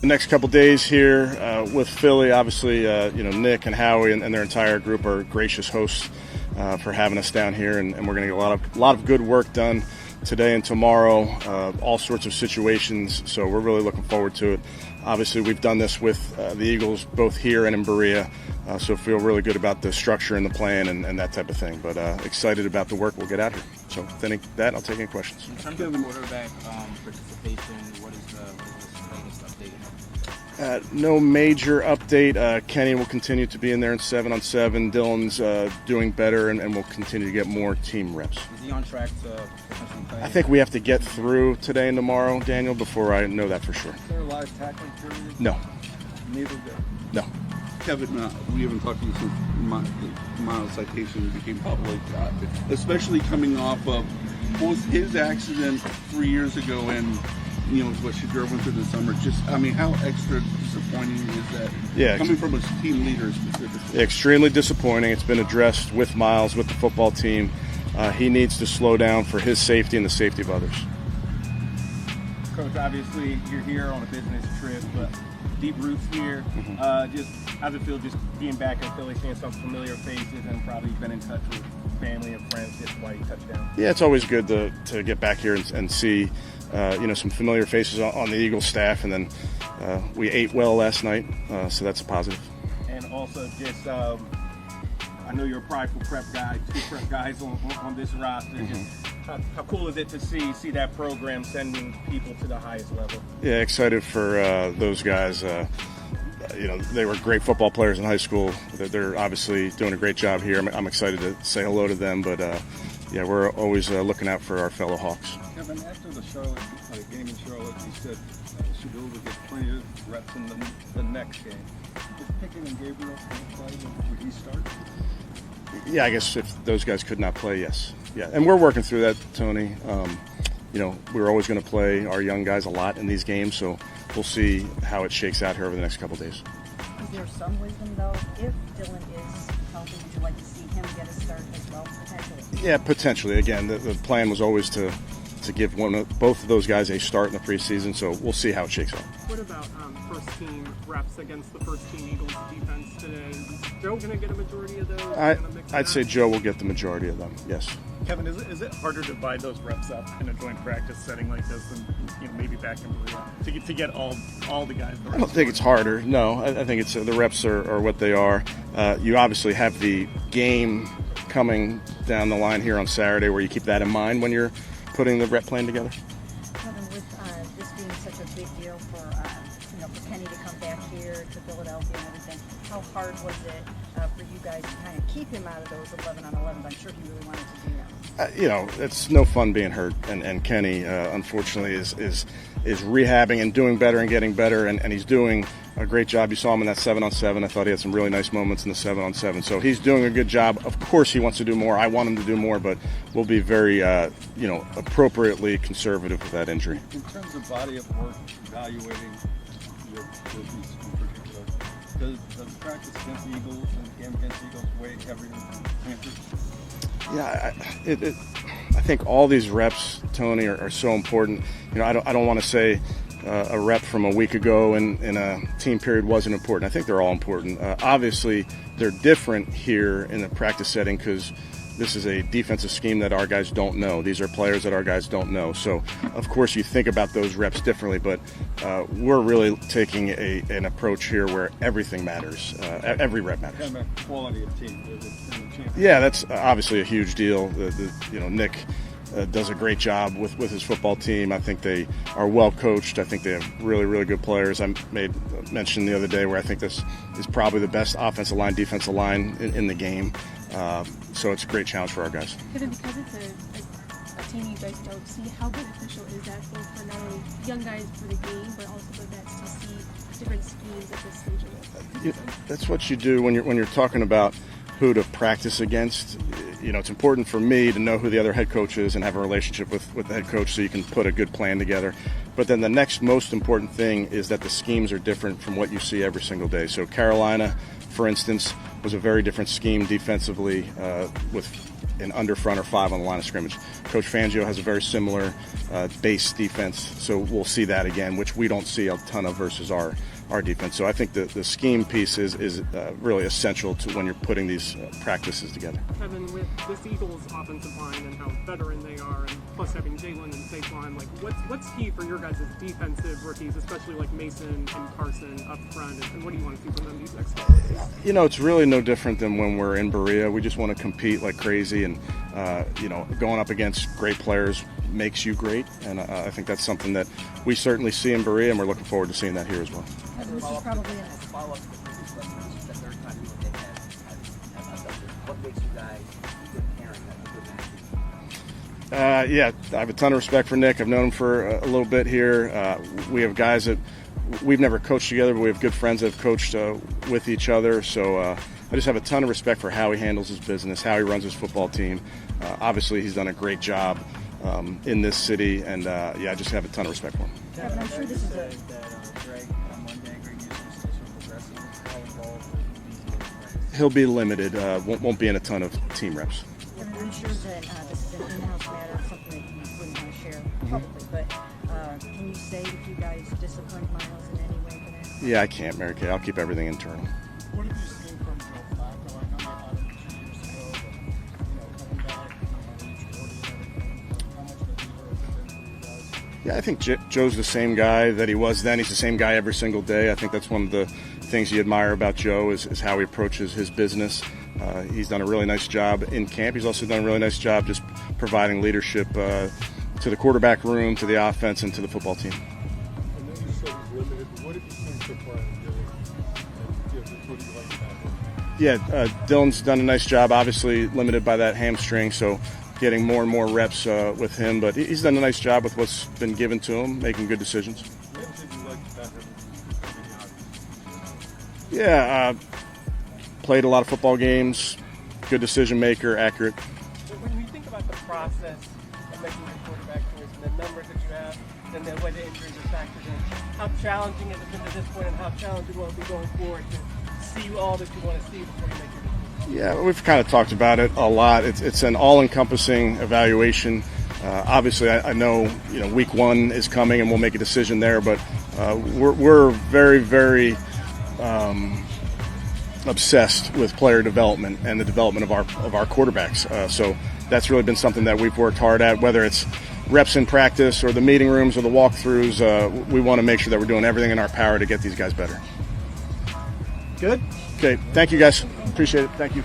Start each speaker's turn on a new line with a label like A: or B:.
A: The next couple days here with Philly, obviously, Nick and Howie and their entire group are gracious hosts for having us down here, and we're going to get a lot of good work done today and tomorrow, all sorts of situations, so we're really looking forward to it. Obviously, we've done this with the Eagles both here and in Berea, so feel really good about the structure and the plan and that type of thing, but excited about the work we'll get out here. So thank that, I'll take any questions.
B: In terms of quarterback participation, what is the latest update?
A: No major update. Kenny will continue to be in there in 7-on-7. Dylan's doing better and will continue to get more team reps.
B: Is he on track to potentially play?
A: I think we have to get through today and tomorrow, Daniel, before I know that for sure.
C: Is there a live tackling period?
A: No.
C: Neither day.
A: No.
D: Kevin, we haven't talked to you since Miles' citation became public, especially coming off of what was his accident 3 years ago and what Shedeur went through this summer. How extra disappointing is that?
A: Yeah,
D: coming from a team leader specifically.
A: Extremely disappointing. It's been addressed with Miles, with the football team. He needs to slow down for his safety and the safety of others.
E: Coach, obviously you're here on a business trip, but deep roots here. Just how's it feel just being back in Philly, seeing some familiar faces, and probably been in touch with family and friends just while you touched down? Yeah, it's always good to get back here and see some familiar faces on the Eagles staff, and then we ate well last night, so that's a positive. And also just I know you're a prideful prep guy, 2 prep guys on this roster. Just how cool is it to see that program sending people to the highest level?
A: Yeah, excited for those guys. They were great football players in high school. They're obviously doing a great job here. I'm excited to say hello to them, but we're always looking out for our fellow Hawks.
C: Kevin, after the Charlotte game in Charlotte, you said Shedeur would get plenty of reps in the next game. If Pickett and Gabriel can't play, would he start?
A: Yeah, I guess if those guys could not play, yes. Yeah, and we're working through that, Tony. We're always going to play our young guys a lot in these games, so we'll see how it shakes out here over the next couple of days.
F: Is there some wisdom, though, if Dylan is healthy, would you like to see him get a start as well, potentially?
A: Yeah, potentially. Again, the plan was always to give both of those guys a start in the preseason, so we'll see how it shakes out.
G: What about first team reps against the first team Eagles defense today? Is Joe going to get a majority of those?
A: I'd say Joe will get the majority of them, yes.
G: Kevin, is it harder to divide those reps up in a joint practice setting like this than maybe back in Berea to get all the guys?
A: I don't think it's harder. No, I think it's the reps are what they are. You obviously have the game coming down the line here on Saturday, where you keep that in mind when you're putting the rep plan together.
F: Kevin, with this being such a big deal for Kenny to come back here to Philadelphia and everything, how hard was it for you guys to kind of keep him out of those 11-on-11? I'm sure he really wanted to do that.
A: It's no fun being hurt, and Kenny, unfortunately, is rehabbing and doing better and getting better, and he's doing a great job. You saw him in that 7-on-7. I thought he had some really nice moments in the 7-on-7. So he's doing a good job. Of course, he wants to do more. I want him to do more, but we'll be very, appropriately conservative with that injury.
C: In terms of body of work, evaluating your business in particular, does practice against the Eagles and game against the Eagles weigh heavier than Panthers?
A: Yeah, I think all these reps, Tony, are so important. I don't want to say a rep from a week ago in a team period wasn't important. I think they're all important. Obviously, they're different here in the practice setting because this is a defensive scheme that our guys don't know. These are players that our guys don't know. So, of course, you think about those reps differently, but we're really taking an approach here where everything matters. Every rep matters.
C: Kind of quality of team.
A: Yeah, that's obviously a huge deal. Nick does a great job with his football team. I think they are well coached. I think they have really, really good players. I made mention the other day where I think this is probably the best offensive line, defensive line in the game. So it's a great challenge for our guys.
H: Kevin, because it's a team you guys don't see, how beneficial is that both for not only young guys for the game, but also for vets to see different schemes at this stage of the season?
A: That's what you do when you're talking about who to practice against. It's important for me to know who the other head coach is and have a relationship with the head coach so you can put a good plan together. But then the next most important thing is that the schemes are different from what you see every single day. So Carolina, for instance, was a very different scheme defensively with an under, front, or 5 on the line of scrimmage. Coach Fangio has a very similar base defense, so we'll see that again, which we don't see a ton of versus our defense. So I think the scheme piece is really essential to when you're putting these practices together.
I: Kevin, with this Eagles offensive line and how veteran they are, and plus having Jalen and Saquon, like what's key for your guys' defensive rookies, especially like Mason and Carson up front, and what do you want to see from them these next couple of days?
A: You know, it's really no different than when we're in Berea. We just want to compete like crazy, and going up against great players makes you great, and I think that's something that we certainly see in Berea, and we're looking forward to seeing that here as well.
F: And this is probably
B: Follow up to the previous question. This is the third time you and Nick have done this. What makes you guys a good pairing, a good match?
A: Yeah, I have a ton of respect for Nick. I've known him for a little bit here. We have guys that we've never coached together, but we have good friends that have coached with each other. So I just have a ton of respect for how he handles his business, how he runs his football team. Obviously, he's done a great job in this city, and I just have a ton of respect for him.
F: Kevin, I'm sure this is a
A: He'll be limited, won't be in a ton of team reps.
F: I'm sure that this is an in-house matter, something that you wouldn't want to share publicly, but can you say if you guys disciplined Miles in any way for that?
A: Yeah, I can't, Mary Kay. I'll keep everything internal.
C: What have you seen from Joe Flacco? I know they had him 2 years ago, but coming back, age 40 and everything, how much of a leader has he been for you guys?
A: Yeah, I think Joe's the same guy that he was then. He's the same guy every single day. I think that's one of the things you admire about Joe is how he approaches his business. He's done a really nice job in camp. He's also done a really nice job just providing leadership to the quarterback room, to the offense, and to the football team.
C: I know you said he's limited, but what have you seen so far in Dylan? What do you like about him?
A: Yeah, Dylan's done a nice job, obviously limited by that hamstring, so getting more and more reps with him, but he's done a nice job with what's been given to him, making good decisions.
C: What did you like about him?
A: Yeah, played a lot of football games, good decision maker, accurate.
E: When you think about the process of making your quarterback choice and the numbers that you have and the way the injuries are factored in, how challenging has it been to this point, and how challenging will it be going forward to see all that you want to see before you make your decision?
A: Yeah, we've kind of talked about it a lot. It's an all-encompassing evaluation. Obviously, I know week 1 is coming and we'll make a decision there, but we're very, very obsessed with player development and the development of our quarterbacks. So that's really been something that we've worked hard at, whether it's reps in practice or the meeting rooms or the walkthroughs. We want to make sure that we're doing everything in our power to get these guys better.
E: Good?
A: Okay, thank you guys. Appreciate it. Thank you.